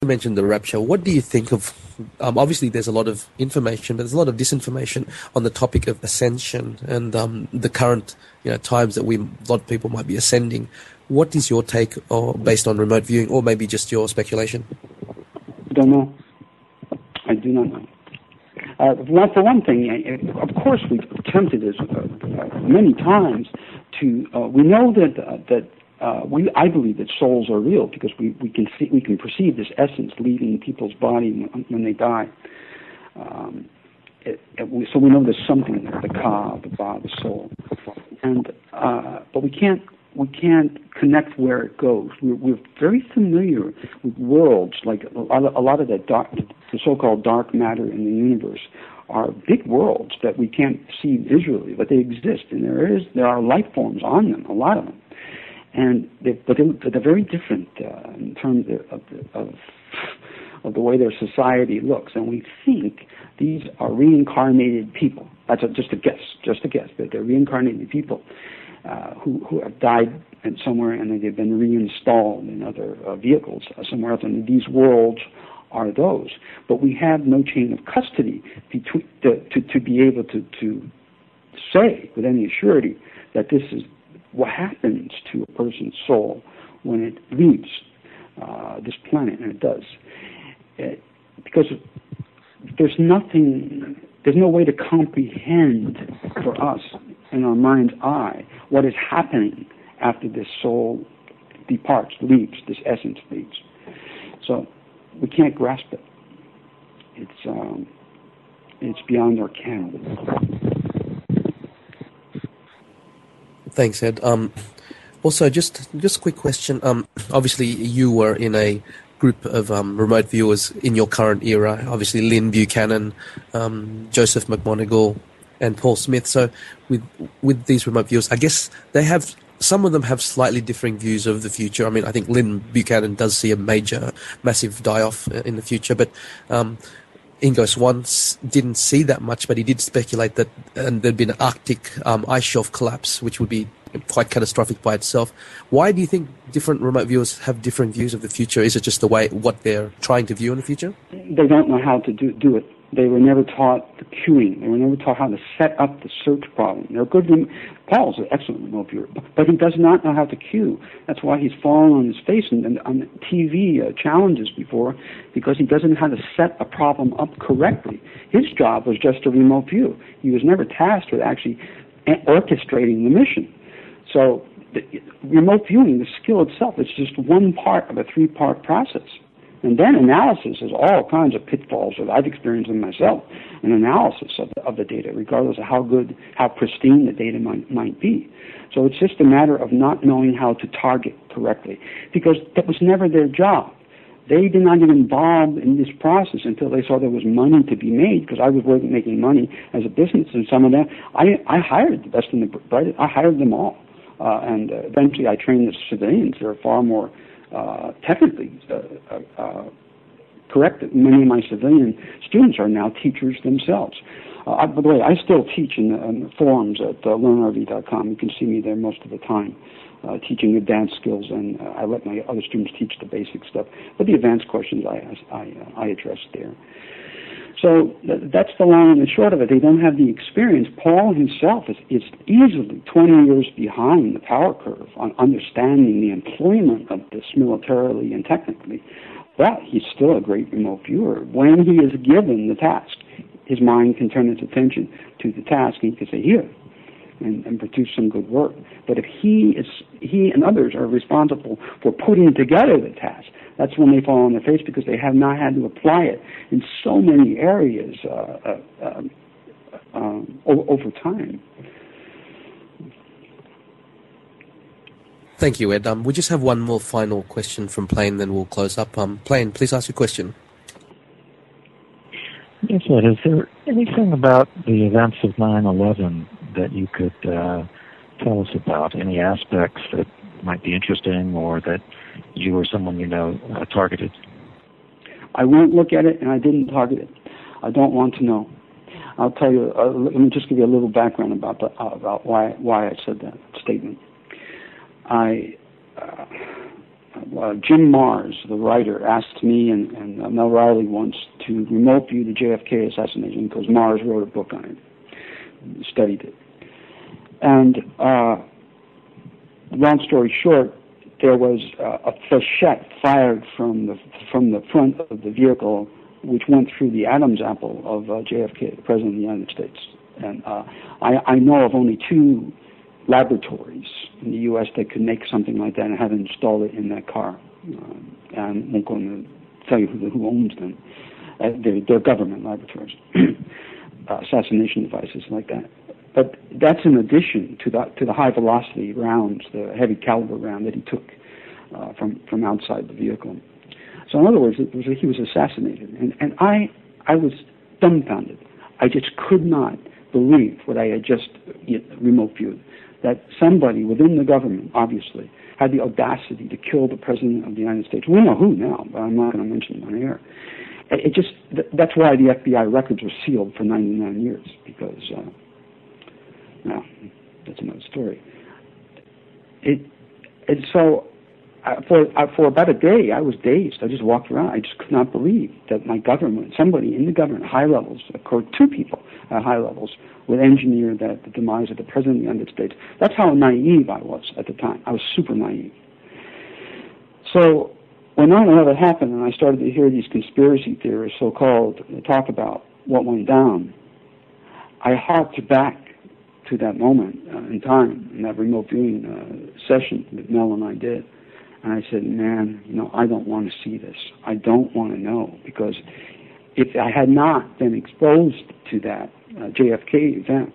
You mentioned the rapture. What do you think of, obviously there's a lot of information, but there's a lot of disinformation on the topic of ascension and the current times that a lot of people might be ascending. What is your take based on remote viewing, or maybe just your speculation? I don't know. I do not know. For one thing, of course we've attempted this many times to, we know that I believe that souls are real because we can perceive this essence leaving people's body when they die. So we know there's something there, the ka, the ba, the soul, and but we can't connect where it goes. We're very familiar with worlds like a lot of the so-called dark matter in the universe are big worlds that we can't see visually, but they exist, and there are life forms on them, a lot of them. And they're very different in terms of the way their society looks. And we think these are reincarnated people. That's just a guess, that they're reincarnated people who have died somewhere and they've been reinstalled in other vehicles somewhere else. And these worlds are those. But we have no chain of custody to be able to say with any surety that this is what happens to a person's soul when it leaves this planet, and it does. Because there's no way to comprehend for us in our mind's eye what is happening after this soul departs, leaves, this essence leaves. So we can't grasp it. It's beyond our ken. Thanks, Ed. Also, just a quick question. Obviously, you were in a group of remote viewers in your current era. Obviously, Lynn Buchanan, Joseph McMoneagle, and Paul Smith. So, with these remote viewers, I guess some of them have slightly differing views of the future. I mean, I think Lynn Buchanan does see a massive die-off in the future, but Ingo Swann didn't see that much, but he did speculate that there'd been an Arctic ice shelf collapse, which would be quite catastrophic by itself. Why do you think different remote viewers have different views of the future? Is it just what they're trying to view in the future? They don't know how to do it. They were never taught the queuing. They were never taught how to set up the search problem. They're good. Paul's an excellent remote viewer, but he does not know how to queue. That's why he's fallen on his face and on TV challenges before, because he doesn't know how to set a problem up correctly. His job was just a remote view. He was never tasked with actually orchestrating the mission. So remote viewing, the skill itself, is just one part of a three-part process. And then analysis is all kinds of pitfalls that I've experienced in myself, an analysis of the data, regardless of how pristine the data might be. So it's just a matter of not knowing how to target correctly, because that was never their job. They did not get involved in this process until they saw there was money to be made, because I was making money as a business, and some of them, I hired the best and the brightest. I hired them all. And eventually I trained the civilians. They're far more technically correct. Many of my civilian students are now teachers themselves. By the way, I still teach in the forums at learnrv.com. You can see me there most of the time, teaching advanced skills, and I let my other students teach the basic stuff. But the advanced questions I address there. So that's the long and the short of it. They don't have the experience. Paul himself is easily 20 years behind the power curve on understanding the employment of this militarily and technically. But he's still a great remote viewer. When he is given the task, his mind can turn its attention to the task, and he can say, here, and produce some good work. But if he and others are responsible for putting together the task, that's when they fall on their face, because they have not had to apply it in so many areas over time. Thank you, Ed. We just have one more final question from Plain, then we'll close up. Plain, please ask your question. Yes, Ed, is there anything about the events of 9/11 that you could tell us about? Any aspects that might be interesting, or that you or someone you know targeted? I won't look at it, and I didn't target it. I don't want to know. I'll tell you. Let me just give you a little background about why I said that statement. Jim Marrs, the writer, asked me and Mel Riley once to remote view the JFK assassination because Marrs wrote a book on it, studied it. And long story short, there was a flechette fired from the front of the vehicle, which went through the Adam's apple of JFK, the President of the United States. And I know of only 2 laboratories in the U.S. that could make something like that and have installed it in that car. And I won't go into tell you who owns them. They're government laboratories, assassination devices like that. But that's in addition to the high velocity rounds, the heavy caliber round that he took from outside the vehicle. So in other words, he was assassinated, and I was dumbfounded. I just could not believe what I had just remote viewed, that somebody within the government, obviously, had the audacity to kill the President of the United States. We know who now, but I'm not going to mention it on air. That's why the FBI records were sealed for 99 years, because, now, that's another story. And so, for about a day, I was dazed. I just walked around. I just could not believe that my government, somebody in the government, high levels, 2 people at high levels, would engineer the demise of the President of the United States. That's how naive I was at the time. I was super naive. So when 9/11 happened and I started to hear these conspiracy theorists, so-called, talk about what went down, I harked back to that moment in time, in that remote viewing session that Mel and I did. And I said, man, I don't want to see this. I don't want to know, because if I had not been exposed to that JFK event,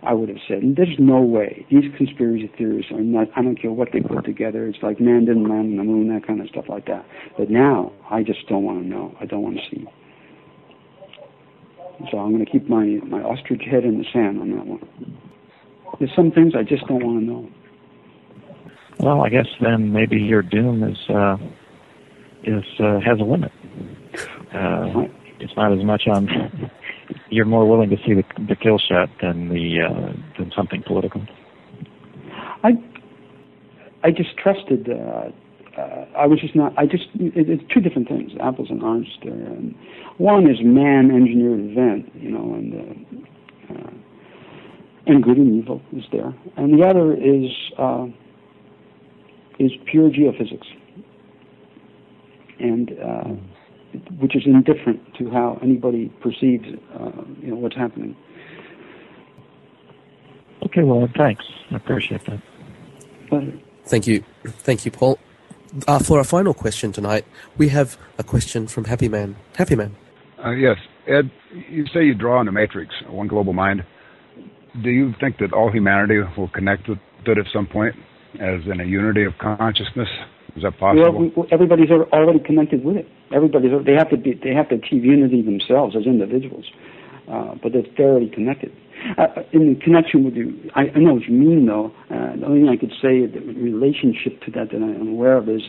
I would have said, there's no way. These conspiracy theories are not, I don't care what they put together. It's like man didn't land on the moon, that kind of stuff like that. But now, I just don't want to know. I don't want to see. So I'm going to keep my ostrich head in the sand on that one. There's some things I just don't want to know. Well, I guess then maybe your doom has a limit. It's not as much on. You're more willing to see the kill shot than something political. I just trusted. I was just not. It's 2 different things, apples and oranges there. And one is man-engineered event, and good and evil is there, and the other is pure geophysics, and which is indifferent to how anybody perceives, what's happening. Okay, well, thanks. I appreciate that. Thank you, Paul. For our final question tonight, we have a question from Happy Man. Happy Man. Yes, Ed. You say you draw on the Matrix, one global mind. Do you think that all humanity will connect with it at some point, as in a unity of consciousness? Is that possible? Well, everybody's already connected with it. They have to achieve unity themselves as individuals, but they're already connected. In connection with you, I know what you mean, though. The only thing I could say in relationship to that I'm aware of is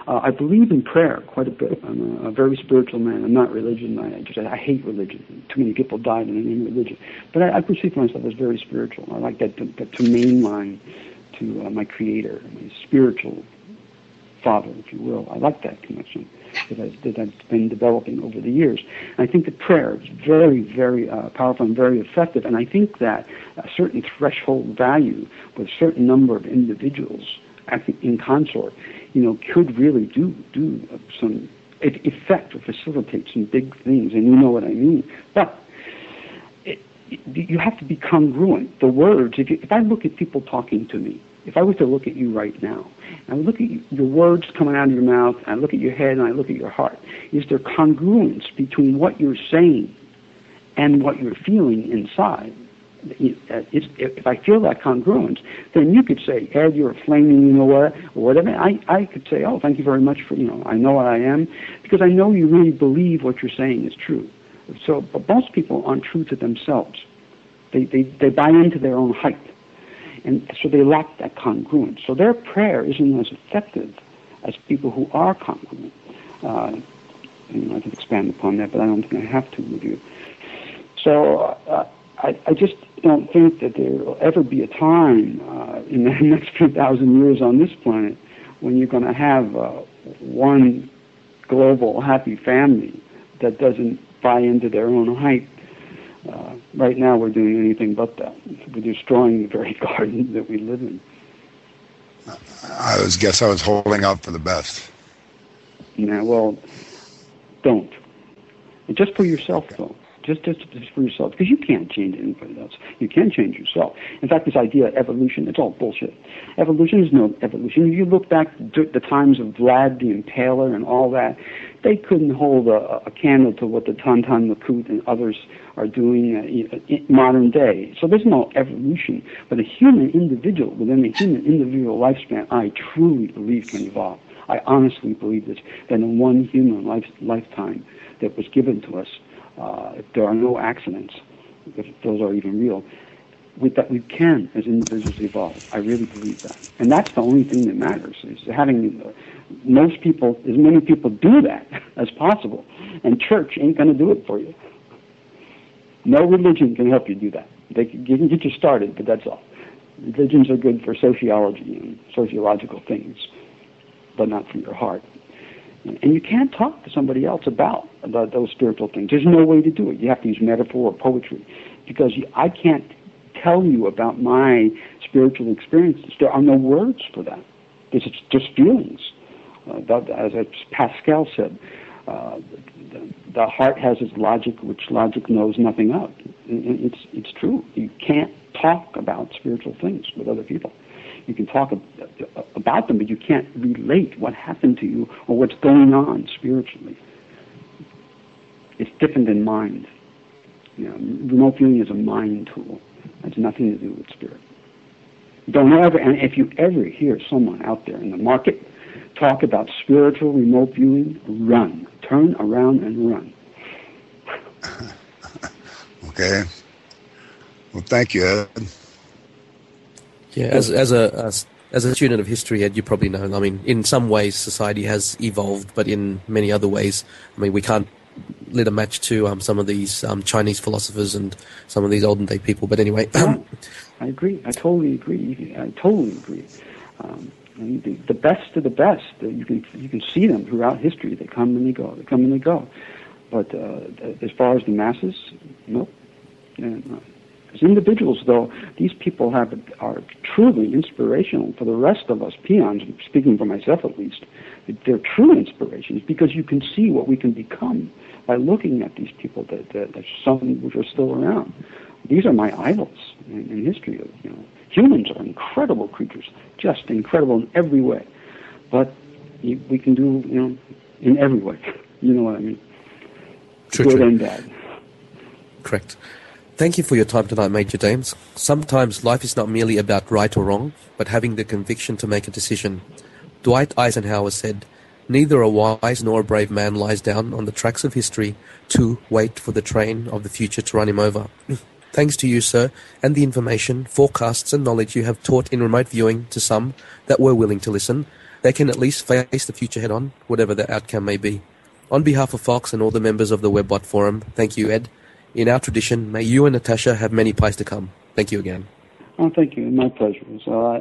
I believe in prayer quite a bit. I'm a very spiritual man. I'm not religion. I hate religion. Too many people died in the name of religion. But I perceive myself as very spiritual. I like that to mainline to my Creator, my spiritual Father, if you will. I like that connection that I've been developing over the years. And I think that prayer is very, very powerful and very effective. And I think that a certain threshold value with a certain number of individuals acting in consort, could really do some effect or facilitate some big things. And you know what I mean. But you have to be congruent. The words, if I look at people talking to me, if I was to look at you right now, and I look at your words coming out of your mouth, and I look at your head, and I look at your heart, is there congruence between what you're saying and what you're feeling inside? If I feel that congruence, then you could say, Ed, you're a flaming, or whatever. I could say, oh, thank you very much for, I know what I am, because I know you really believe what you're saying is true. So, but most people aren't true to themselves. They buy into their own hype. And so they lack that congruence. So their prayer isn't as effective as people who are congruent. I can expand upon that, but I don't think I have to with you. So I just don't think that there will ever be a time in the next few thousand years on this planet when you're going to have one global happy family that doesn't buy into their own hype. Right now we're doing anything but that. We're destroying the very garden that we live in. I was holding out for the best. Yeah, well, don't. And just for yourself, though. Just for yourself, because you can't change anybody else. You can change yourself. In fact, this idea of evolution, it's all bullshit. Evolution is no evolution. If you look back to the times of Vlad the Impaler and all that, they couldn't hold a candle to what the Tonton Macoute and others are doing in modern day. So there's no evolution. But a human individual within a human individual lifespan, I truly believe can evolve. I honestly believe that in one human lifetime that was given to us, if there are no accidents, if those are even real, that we can, as individuals, evolve. I really believe that. And that's the only thing that matters, is having most people, as many people do that as possible. And church ain't going to do it for you. No religion can help you do that. They can get you started, but that's all. Religions are good for sociology and sociological things, but not for your heart. And you can't talk to somebody else about those spiritual things. There's no way to do it. You have to use metaphor or poetry, because I can't tell you about my spiritual experiences. There are no words for that. It's just feelings. As Pascal said, the heart has its logic, which logic knows nothing of. It's true. You can't talk about spiritual things with other people. You can talk about them, but you can't relate what happened to you or what's going on spiritually. It's different than mind. Remote viewing is a mind tool. It has nothing to do with spirit. And if you ever hear someone out there in the market talk about spiritual remote viewing, run. Turn around and run. Okay. Well, thank you, Ed. Yeah, as a student of history, Ed, you probably know. I mean, in some ways, society has evolved, but in many other ways, I mean, we can't lit a match to some of these Chinese philosophers and some of these olden day people. But anyway, I agree. I totally agree. The best of the best. You can see them throughout history. They come and they go. They come and they go. But as far as the masses, nope. As individuals, though, these people are truly inspirational for the rest of us peons, speaking for myself at least. They're true inspirations because you can see what we can become by looking at these people, that some which are still around. These are my idols in history. Humans are incredible creatures, just incredible in every way. But we can do, in every way. You know what I mean? Good and bad. Correct. Thank you for your time tonight, Major James. Sometimes life is not merely about right or wrong, but having the conviction to make a decision. Dwight Eisenhower said, "Neither a wise nor a brave man lies down on the tracks of history to wait for the train of the future to run him over." Thanks to you, sir, and the information, forecasts and knowledge you have taught in remote viewing to some that were willing to listen, they can at least face the future head-on, whatever the outcome may be. On behalf of Fox and all the members of the WebBot Forum, thank you, Ed. In our tradition, may you and Natasha have many pies to come. Thank you again. Oh, thank you. My pleasure. So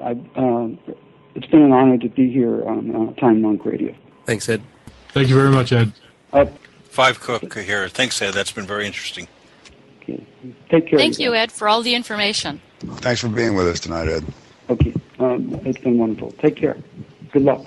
it's been an honor to be here on Time Monk Radio. Thanks, Ed. Thank you very much, Ed. Five Cook here. Thanks, Ed. That's been very interesting. Okay. Take care. Thank you, Ed, for all the information. Thanks for being with us tonight, Ed. Okay. It's been wonderful. Take care. Good luck.